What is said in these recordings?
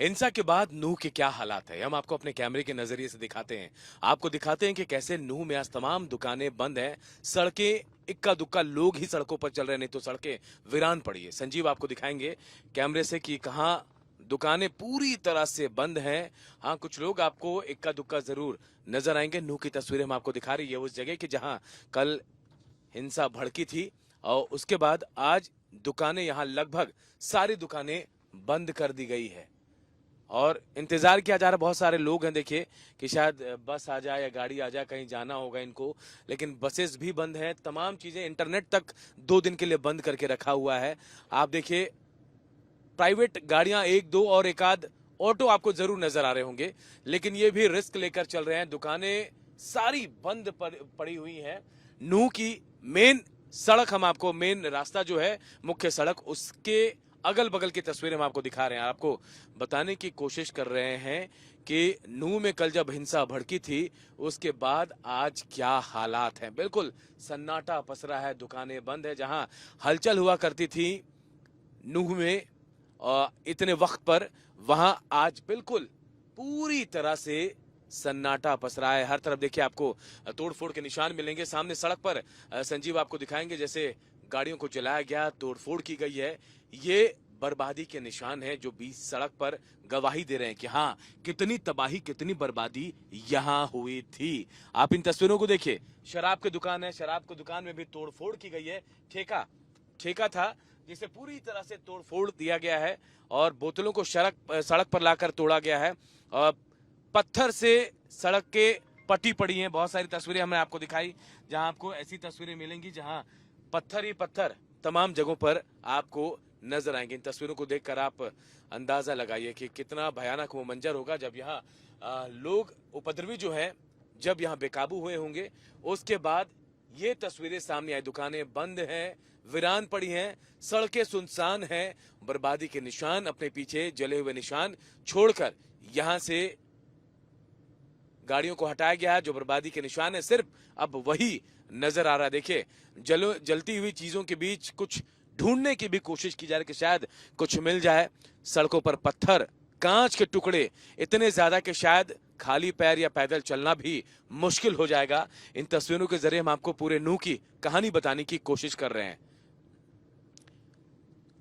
हिंसा के बाद नूह के क्या हालात है, हम आपको अपने कैमरे के नजरिए से दिखाते हैं। आपको दिखाते हैं कि कैसे नूह में आज तमाम दुकानें बंद हैं, सड़कें इक्का दुक्का लोग ही सड़कों पर चल रहे हैं, नहीं तो सड़कें वीरान पड़ी है। संजीव आपको दिखाएंगे कैमरे से कि कहाँ दुकानें पूरी तरह से बंद हैं। हाँ, कुछ लोग आपको इक्का दुक्का जरूर नजर आएंगे। नूह की तस्वीरें हम आपको दिखा रही है उस जगह की जहां कल हिंसा भड़की थी और उसके बाद आज दुकानें, यहां लगभग सारी दुकानें बंद कर दी गई है और इंतजार किया जा रहा है। बहुत सारे लोग हैं, देखिए कि शायद बस आ जाए या गाड़ी आ जाए, कहीं जाना होगा इनको, लेकिन बसेस भी बंद हैं। तमाम चीजें, इंटरनेट तक 2 दिन के लिए बंद करके रखा हुआ है। आप देखिए प्राइवेट गाड़ियां एक दो और एक आध ऑटो आपको जरूर नजर आ रहे होंगे, लेकिन ये भी रिस्क लेकर चल रहे हैं। दुकानें सारी बंद पड़ी हुई हैं। नूह की मेन सड़क, हम आपको मेन रास्ता जो है मुख्य सड़क, उसके अगल बगल की तस्वीरें हम आपको दिखा रहे हैं। आपको बताने की कोशिश कर रहे हैं कि नूह में कल जब हिंसा भड़की थी उसके बाद आज क्या हालात हैं। बिल्कुल सन्नाटा पसरा है, दुकानें बंद है। जहां हलचल हुआ करती थी नूह में इतने वक्त पर, वहां आज बिल्कुल पूरी तरह से सन्नाटा पसरा है। हर तरफ देखिए आपको तोड़फोड़ के निशान मिलेंगे। सामने सड़क पर संजीव आपको दिखाएंगे जैसे गाड़ियों को जलाया गया, तोड़फोड़ की गई है। ये बर्बादी के निशान है जो बीच सड़क पर गवाही दे रहे हैं कि हाँ, कितनी तबाही, कितनी बर्बादी यहां हुई थी। आप इन तस्वीरों को देखिए। शराब की दुकान है, शराब की दुकान में भी तोड़फोड़ की गई है। ठेका ठेका था जिसे पूरी तरह से तोड़फोड़ दिया गया है और बोतलों को सड़क पर लाकर तोड़ा गया है। और पत्थर से सड़क के पट्टी पड़ी हैं। बहुत सारी तस्वीरें हमने आपको दिखाई, जहां आपको ऐसी तस्वीरें मिलेंगी जहां पत्थर ही पत्थर तमाम जगहों पर आपको नजर आएंगे। इन तस्वीरों को देखकर आप अंदाजा लगाइए कि कितना भयानक वो मंजर होगा जब यहाँ लोग, उपद्रवी जो है, जब यहाँ बेकाबू हुए होंगे। उसके बाद ये तस्वीरें सामने आई। दुकानें बंद हैं, वीरान पड़ी हैं, सड़कें सुनसान हैं, बर्बादी के निशान अपने पीछे, जले हुए निशान छोड़कर यहां से गाड़ियों को हटाया गया है। जो बर्बादी के निशान है सिर्फ अब वही नजर आ रहा है। देखिए जलती हुई चीजों के बीच कुछ ढूंढने की भी कोशिश की जा रही है कि शायद कुछ मिल जाए। सड़कों पर पत्थर, कांच के टुकड़े इतने ज्यादा कि शायद खाली पैर या पैदल चलना भी मुश्किल हो जाएगा। इन तस्वीरों के जरिए हम आपको पूरे नूह की कहानी बताने की कोशिश कर रहे हैं।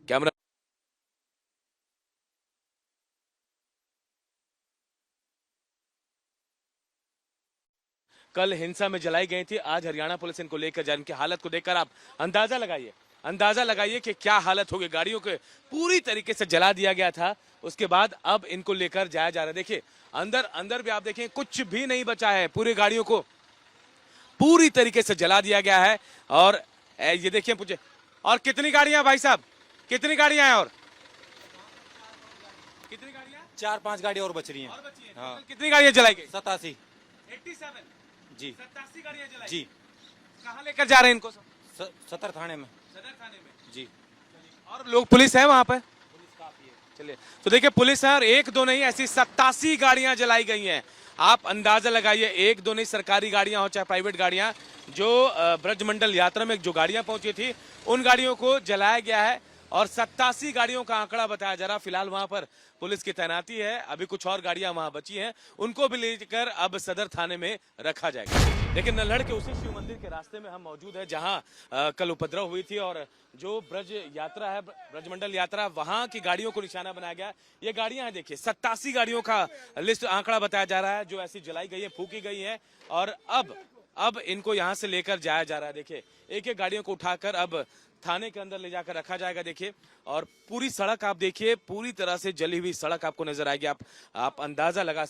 कैमरा कल हिंसा में जलाई गई थी, आज हरियाणा पुलिस इनको लेकर जा रही है। इनकी हालत को देखकर आप अंदाजा लगाइए कि क्या हालत होगी। गाड़ियों के पूरी तरीके से जला दिया गया था, उसके बाद अब इनको लेकर जाया जा रहा है। देखिए अंदर भी आप देखें, कुछ भी नहीं बचा है। पूरी गाड़ियों को पूरी तरीके से जला दिया गया है। और ये देखिए पूछे, और कितनी गाड़ियां भाई साहब, कितनी गाड़ियां हैं? और कितनी गाड़ियां? 4-5 गाड़ी और बच रही हैं। और बची हैं। हाँ। कितनी गाड़ियां जलाई गई? 87 जी 87 गाड़ियां जलाई जी। कहाँ लेकर जा रहे हैं इनको? सदर थाने में सदर थाने में जी। और लोग, पुलिस है वहां पे? पुलिस काफी है। चलिए, तो देखिए पुलिस है और एक दो नहीं, ऐसी 87 गाड़ियां जलाई गई हैं। आप अंदाजा लगाइए, एक दो नहीं, सरकारी गाड़ियां हो चाहे प्राइवेट गाड़ियां, जो ब्रजमंडल यात्रा में जो गाड़ियां पहुंची थी उन गाड़ियों को जलाया गया है और 87 गाड़ियों का आंकड़ा बताया जा रहा। फिलहाल वहां पर पुलिस की तैनाती है। अभी कुछ और गाड़ियां वहां बची हैं, उनको भी लेकर अब सदर थाने में रखा जाएगा। लेकिन नल्हड़ के उसी शिव मंदिर के रास्ते में हम मौजूद है जहां कल उपद्रव हुई थी और जो ब्रज यात्रा है, ब्रजमंडल यात्रा, वहां की गाड़ियों को निशाना बनाया गया। ये गाड़ियां हैं, देखिए 87 गाड़ियों का लिस्ट, आंकड़ा बताया जा रहा है जो ऐसी जलाई गई है, फूकी गई है और अब इनको यहां से लेकर जाया जा रहा है। देखिए एक एक गाड़ियों को उठाकर अब थाने के अंदर ले जाकर रखा जाएगा। देखिए, और पूरी सड़क आप देखिए, पूरी तरह से जली हुई सड़क आपको नजर आएगी। आप अंदाजा लगा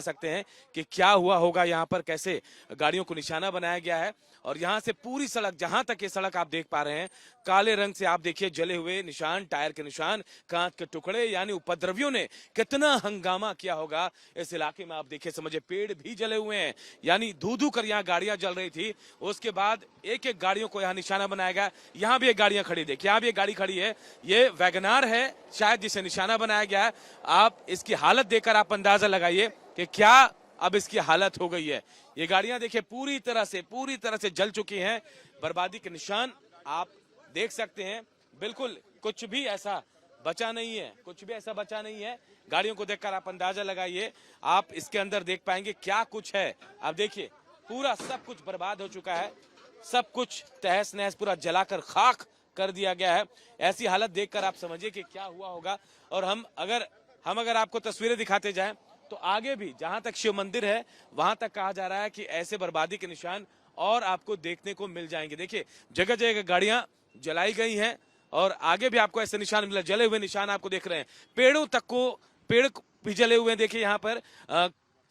सकते हैं कि क्या हुआ होगा यहाँ पर, कैसे गाड़ियों को निशाना बनाया गया है। और यहाँ से पूरी सड़क, जहां तक ये सड़क आप देख पा रहे हैं, काले रंग से आप देखिए जले हुए निशान, टायर के निशान, कांच के टुकड़े, यानी उपद्रवियों ने कितना हंगामा किया होगा इस इलाके में। आप देखिए, समझे, पेड़ भी जले हुए हैं, यानी धू धू कर यहाँ गाड़ियां जल रही थी। उसके बाद एक एक गाड़ियों को यहाँ निशाना बनाया गया। यहाँ भी एक गाड़ियां खड़ी, देखिए यहाँ भी एक गाड़ी खड़ी है, ये वैगनार है शायद जिसे निशाना बनाया गया है। आप इसकी हालत देखकर आप अंदाजा लगाइए कि क्या अब इसकी हालत हो गई है। ये गाड़ियां देखिए पूरी तरह से जल चुकी हैं। बर्बादी के निशान आप देख सकते हैं। बिल्कुल कुछ भी ऐसा बचा नहीं है, गाड़ियों को देखकर आप अंदाजा लगाइए, आप इसके अंदर देख पाएंगे क्या कुछ है। आप देखिए पूरा सब कुछ बर्बाद हो चुका है, सब कुछ तहस नहस पूरा जलाकर खाक कर दिया गया है। ऐसी हालत देखकर आप समझिए कि क्या हुआ होगा। और हम अगर आपको तस्वीरें दिखाते जाएं तो आगे भी जहां तक शिव मंदिर है वहां तक कहा जा रहा है कि ऐसे बर्बादी के निशान और आपको देखने को मिल जाएंगे। देखिए जगह जगह गाड़ियां जलाई गई हैं और आगे भी आपको ऐसे निशान मिला, जले हुए निशान आपको दिख रहे हैं। पेड़ भी जले हुए हैं। देखिए यहाँ पर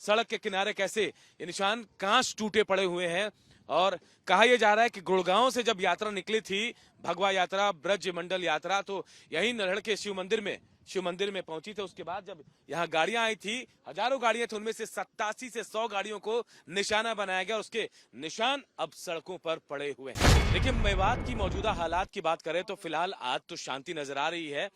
सड़क के किनारे कैसे ये निशान कांच टूटे पड़े हुए हैं। और कहा यह जा रहा है कि गुड़गांव से जब यात्रा निकली थी, भगवा यात्रा, ब्रज मंडल यात्रा, तो यही नरहड़ के शिव मंदिर में पहुंची थी। उसके बाद जब यहाँ गाड़ियां आई थी, हजारों गाड़ियां थी, उनमें से 87 से 100 गाड़ियों को निशाना बनाया गया और उसके निशान अब सड़कों पर पड़े हुए हैं। देखिए मेवात की मौजूदा हालात की बात करें तो फिलहाल आज तो शांति नजर आ रही है,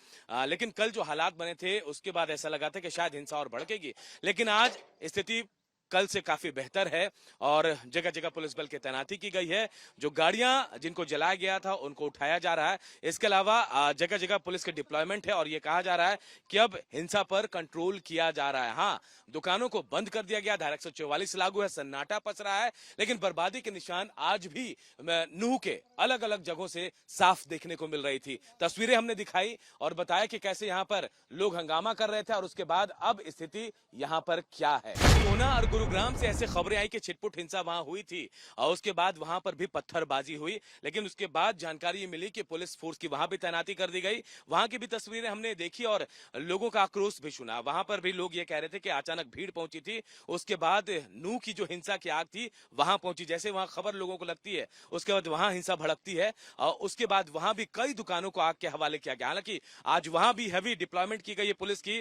लेकिन कल जो हालात बने थे उसके बाद ऐसा लगा था कि शायद हिंसा और भड़केगी, लेकिन आज स्थिति कल से काफी बेहतर है और जगह जगह पुलिस बल की तैनाती की गई है। जो गाड़ियां जिनको जलाया गया था उनको उठाया जा रहा है। इसके अलावा जगह जगह पुलिस के डिप्लॉयमेंट है और ये कहा जा रहा है कि अब हिंसा पर कंट्रोल किया जा रहा है। हाँ, दुकानों को बंद कर दिया गया, धारा 144 लागू है, सन्नाटा पस रहा है, लेकिन बर्बादी के निशान आज भी नूह के अलग अलग जगहों से साफ देखने को मिल रही थी। तस्वीरें हमने दिखाई और बताया कि कैसे यहाँ पर लोग हंगामा कर रहे थे और उसके बाद अब स्थिति यहाँ पर क्या है। सोना और गुरुग्राम से ऐसे खबरें आई कि छिटपुट हिंसा वहां हुई थी और उसके बाद वहां पर भी पत्थरबाजी हुई, लेकिन उसके बाद जानकारी मिली कि पुलिस फोर्स की वहां भी तैनाती कर दी गई। वहां की भी तस्वीरें हमने देखी और लोगों का आक्रोश भी सुना। वहां पर भी लोग ये कह रहे थे कि अचानक भीड़ पहुंची थी, उसके बाद नूह की जो हिंसा की आग थी वहां पहुंची, जैसे वहां खबर लोगों को लगती है उसके बाद वहां हिंसा भड़कती है और उसके बाद वहां भी कई दुकानों को आग के हवाले किया गया। हालांकि आज वहां भी हैवी डिप्लॉयमेंट की गई है, पुलिस की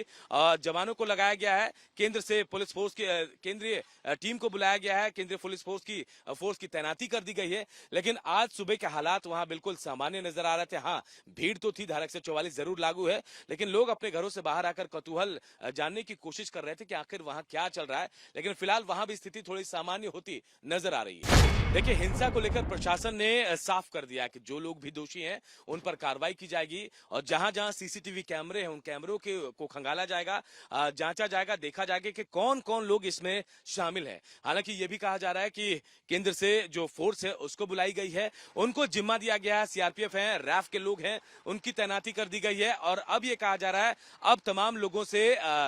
जवानों को लगाया गया है, केंद्र से पुलिस फोर्स की केंद्रीय टीम को बुलाया गया है, केंद्रीय पुलिस फोर्स की तैनाती कर दी गई है। लेकिन आज सुबह के हालात वहां बिल्कुल सामान्य नजर आ रहे थे। हाँ, भीड़ तो थी, धारा 144 जरूर लागू है, लेकिन लोग अपने घरों से बाहर आकर कौतूहल जानने की कोशिश कर रहे थे कि आखिर वहां क्या चल रहा है। लेकिन फिलहाल वहां भी स्थिति थोड़ी सामान्य होती नजर आ रही है। देखिए हिंसा को लेकर प्रशासन ने साफ कर दिया कि जो लोग भी दोषी हैं उन पर कार्रवाई की जाएगी और जहां जहां सीसीटीवी कैमरे हैं उन कैमरों को खंगाला जाएगा, जांचा जाएगा, देखा जाएगा कि कौन कौन लोग इसमें शामिल है। हालांकि यह भी कहा जा रहा है कि केंद्र से जो फोर्स है उसको बुलाई गई है, उनको जिम्मा दिया गया है, सीआरपीएफ है, रैफ के लोग हैं, उनकी तैनाती कर दी गई है और अब यह कहा जा रहा है अब तमाम लोगों से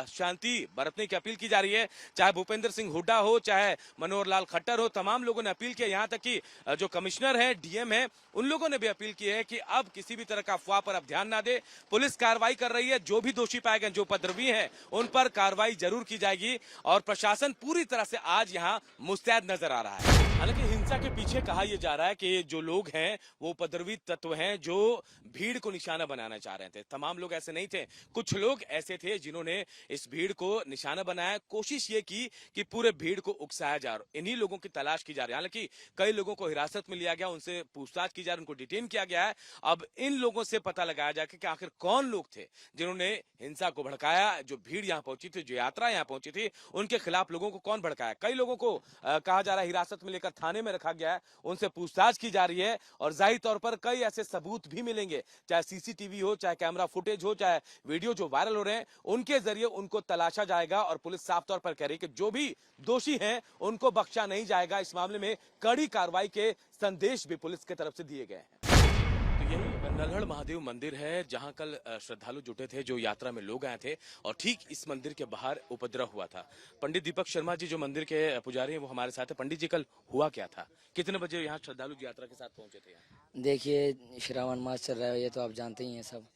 शांति बरतने की अपील की जा रही है। चाहे भूपेंद्र सिंह हुड्डा हो, चाहे मनोहर लाल खट्टर हो, तमाम लोगों ने अपील की है। यहां तक कि जो कमिश्नर है, डीएम है, उन लोगों ने भी अपील की है कि अब किसी भी तरह का अफवाह पर अब ध्यान ना दे, पुलिस कार्रवाई कर रही है, जो भी दोषी पाए गए, जो उपद्रवी हैं उन पर कार्रवाई जरूर की जाएगी और प्रशासन पूरी तरह से आज यहाँ मुस्तैद नजर आ रहा है। हालांकि हिंसा के पीछे कहा यह जा रहा है कि जो लोग हैं वो उपद्रवी तत्व हैं जो भीड़ को निशाना बनाना चाह रहे थे। तमाम लोग ऐसे नहीं थे, कुछ लोग ऐसे थे जिन्होंने इस भीड़ को निशाना बनाया, कोशिश ये की कि पूरे भीड़ को उकसाया जा रहा, इन्हीं लोगों की तलाश की जा रही है। हालांकि कई लोगों को हिरासत में लिया गया, उनसे पूछताछ की जा रही, उनको डिटेन किया गया है। अब इन लोगों से पता लगाया जाए कि आखिर कौन लोग थे जिन्होंने हिंसा को भड़काया, जो भीड़ यहाँ पहुंची थी, जो यात्रा यहाँ पहुंची थी, उनके खिलाफ लोगों को कौन भड़काया। कई लोगों को कहा जा रहा है हिरासत में लेकर थाने में रखा गया है, उनसे पूछताछ की जा रही है और जाहिर तौर पर कई ऐसे सबूत भी मिलेंगे, चाहे सीसीटीवी हो, चाहे कैमरा फुटेज हो, चाहे वीडियो जो वायरल हो रहे हैं, उनके जरिए उनको तलाशा जाएगा और पुलिस साफ तौर पर कह रही है कि जो भी दोषी हैं उनको बख्शा नहीं जाएगा। इस मामले में कड़ी कार्रवाई के संदेश भी पुलिस की तरफ से दिए गए हैं। तो यही नल्हड़ महादेव मंदिर है जहां कल श्रद्धालु जुटे थे, जो यात्रा में लोग आए थे और ठीक इस मंदिर के बाहर उपद्रव हुआ था। पंडित दीपक शर्मा जी जो मंदिर के पुजारी हैं वो हमारे साथ है। पंडित जी कल हुआ क्या था, कितने बजे यहाँ श्रद्धालु यात्रा के साथ पहुंचे थे यहाँ? देखिए श्रावण मास चल रहा है, ये तो आप जानते ही हैं सब,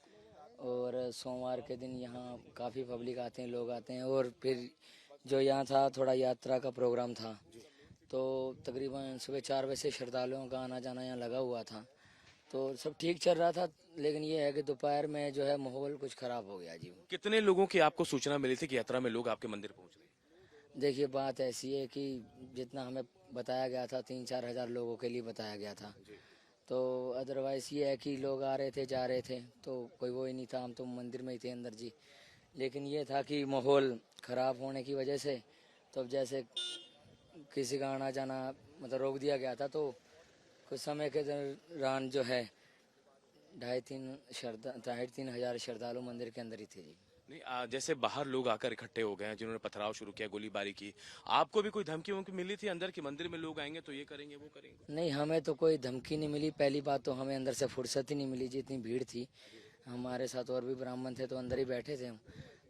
और सोमवार के दिन यहाँ काफ़ी पब्लिक आते हैं, लोग आते हैं। और फिर जो यहाँ था थोड़ा यात्रा का प्रोग्राम था, तो तकरीबन सुबह 4 बजे से श्रद्धालुओं का आना जाना यहाँ लगा हुआ था, तो सब ठीक चल रहा था। लेकिन ये है कि दोपहर में जो है माहौल कुछ ख़राब हो गया जी। कितने लोगों की आपको सूचना मिली थी कि यात्रा में लोग आपके मंदिर पहुंच रहे? देखिए बात ऐसी है कि जितना हमें बताया गया था 3-4 हज़ार लोगों के लिए बताया गया था, तो अदरवाइज़ ये है कि लोग आ रहे थे जा रहे थे, तो कोई वो ही नहीं था, हम तो मंदिर में ही थे अंदर जी। लेकिन ये था कि माहौल ख़राब होने की वजह से तो अब किसी का आना जाना मतलब रोक दिया गया था, तो कुछ समय के दौरान जो है 2.5-3 हज़ार श्रद्धालु मंदिर के अंदर ही थे जी। नहीं जैसे बाहर लोग आकर इकट्ठे हो गए हैं जिन्होंने पथराव शुरू किया, गोलीबारी की, आपको भी कोई धमकी वमकी मिली थी अंदर कि मंदिर में लोग आएंगे तो ये करेंगे वो करेंगे? नहीं, हमें तो कोई धमकी नहीं मिली। पहली बात तो हमें अंदर से फुर्सत ही नहीं मिली, जितनी भीड़ थी। हमारे साथ और भी ब्राह्मण थे तो अंदर ही बैठे थे हम।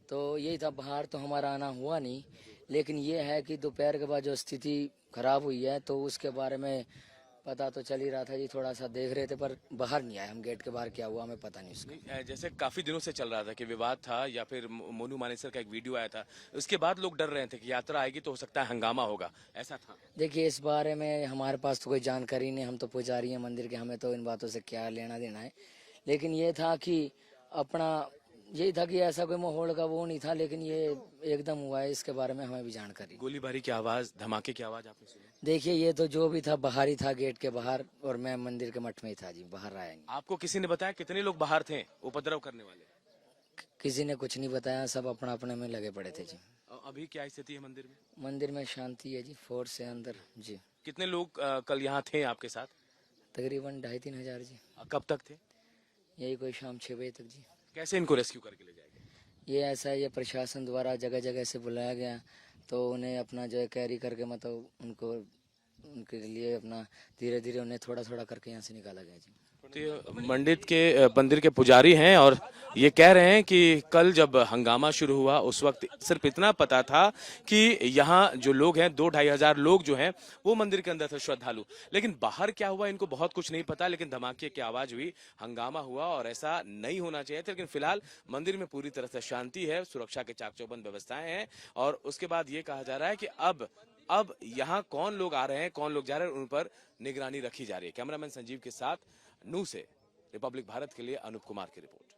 तो यही था, बाहर तो हमारा आना हुआ नहीं। लेकिन ये है कि दोपहर के बाद जो स्थिति खराब हुई है तो उसके बारे में पता तो चल ही रहा था जी, थोड़ा सा देख रहे थे, पर बाहर नहीं आए हम। गेट के बाहर क्या हुआ हमें पता नहीं उसका। नहीं, जैसे काफी दिनों से चल रहा था कि विवाद था या फिर मोनू मानेसर का एक वीडियो आया था, उसके बाद लोग डर रहे थे कि यात्रा आएगी तो हो सकता है हंगामा होगा, ऐसा था? देखिए, इस बारे में हमारे पास तो कोई जानकारी नहीं। हम तो पुजारी हैं मंदिर के, हमें तो इन बातों से क्या लेना देना है। लेकिन ये था कि अपना यही था कि ऐसा कोई माहौल का वो नहीं था, लेकिन ये एकदम हुआ है, इसके बारे में हमें भी जानकारी। गोलीबारी की आवाज, धमाके की आवाज आपने सुनी? देखिए, ये तो जो भी था बाहर ही था, गेट के बाहर, और मैं मंदिर के मठ में ही था जी, बाहर आया नहीं। आपको किसी ने बताया कितने लोग बाहर थे उपद्रव करने वाले? किसी ने कुछ नहीं बताया, सब अपना अपने में लगे पड़े थे जी। अभी क्या स्थिति है मंदिर में? मंदिर में शांति है जी, फोर्स है अंदर जी। कितने लोग कल यहाँ थे आपके साथ? तकरीबन 2,500-3,000 जी। कब तक थे? यही कोई शाम 6 बजे तक जी। कैसे इनको रेस्क्यू करके ले जाएंगे? ये ऐसा है, ये प्रशासन द्वारा जगह जगह से बुलाया गया, तो उन्हें अपना जो है कैरी करके, मतलब उनको उनके लिए अपना धीरे धीरे उन्हें थोड़ा थोड़ा करके यहाँ से निकाला गया जी। मंदिर के पुजारी हैं और ये कह रहे हैं कि कल जब हंगामा शुरू हुआ उस वक्त सिर्फ इतना पता था कि यहाँ जो लोग हैं 2-2.5 हजार लोग जो हैं वो मंदिर के अंदर थे श्रद्धालु, लेकिन बाहर क्या हुआ इनको बहुत कुछ नहीं पता। लेकिन धमाके की आवाज हुई, हंगामा हुआ और ऐसा नहीं होना चाहिए था। लेकिन फिलहाल मंदिर में पूरी तरह से शांति है, सुरक्षा के चाक चौबंद व्यवस्थाएं हैं और उसके बाद ये कहा जा रहा है कि अब यहाँ कौन लोग आ रहे हैं, कौन लोग जा रहे हैं, उन पर निगरानी रखी जा रही है। कैमरामैन संजीव के साथ नू से रिपब्लिक भारत के लिए अनूप कुमार की रिपोर्ट।